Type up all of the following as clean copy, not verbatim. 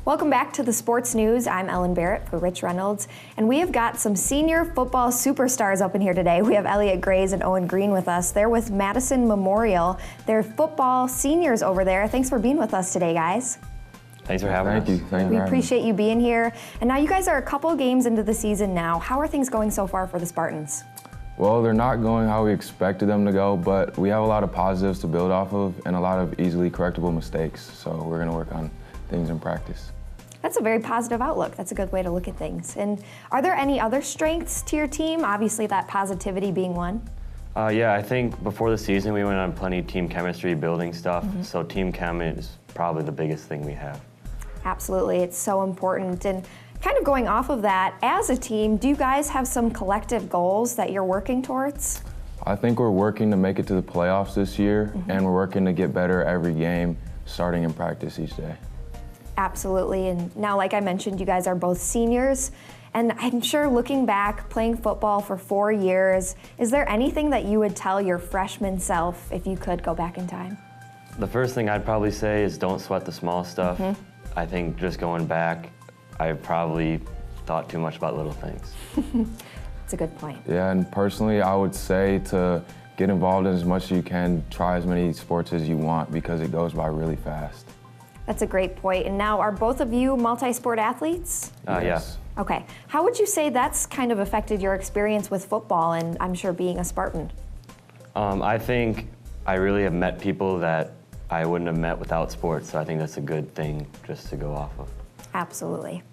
Welcome back to the Sports News. I'm Ellen Barrett for Rich Reynolds, and we have got some senior football superstars up in here today. We have Elliot Grays and Owen Green with us. They're with Madison Memorial. They're football seniors over there. Thanks for being with us today, guys. Thanks for having us. Thank you. We appreciate you being here. And now you guys are a couple games into the season now. How are things going so far for the Spartans? Well, they're not going how we expected them to go, but we have a lot of positives to build off of and a lot of easily correctable mistakes. So we're going to work on things in practice. That's a very positive outlook. That's a good way to look at things. And are there any other strengths to your team? Obviously, that positivity being one. Yeah, I think before the season we went on plenty of team chemistry building stuff. So team chem is probably the biggest thing we have. Absolutely, it's so important. And kind of going off of that, as a team, do you guys have some collective goals that you're working towards? I think we're working to make it to the playoffs this year, and we're working to get better every game, starting in practice each day. Absolutely, and now like I mentioned, you guys are both seniors, and I'm sure looking back, playing football for 4 years, is there anything that you would tell your freshman self if you could go back in time? The first thing I'd probably say is don't sweat the small stuff. I think just going back, I probably thought too much about little things. That's a good point. Yeah, and personally, I would say to get involved in as much as you can, try as many sports as you want because it goes by really fast. That's a great point. And now, are both of you multi-sport athletes? Yes. Okay. How would you say that's kind of affected your experience with football and I'm sure being a Spartan? I think I really have met people that I wouldn't have met without sports, so I think that's a good thing just to go off of. Absolutely.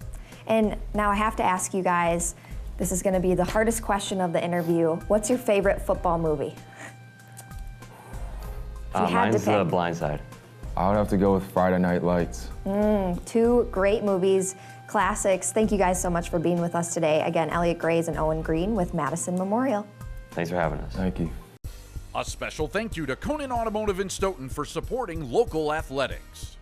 And now I have to ask you guys, this is going to be the hardest question of the interview. What's your favorite football movie? Mine's The Blind Side. I would have to go with Friday Night Lights. 2 great movies, classics. Thank you guys so much for being with us today. Again, Elliot Grays and Owen Green with Madison Memorial. Thanks for having us. Thank you. A special thank you to Conan Automotive in Stoughton for supporting local athletics.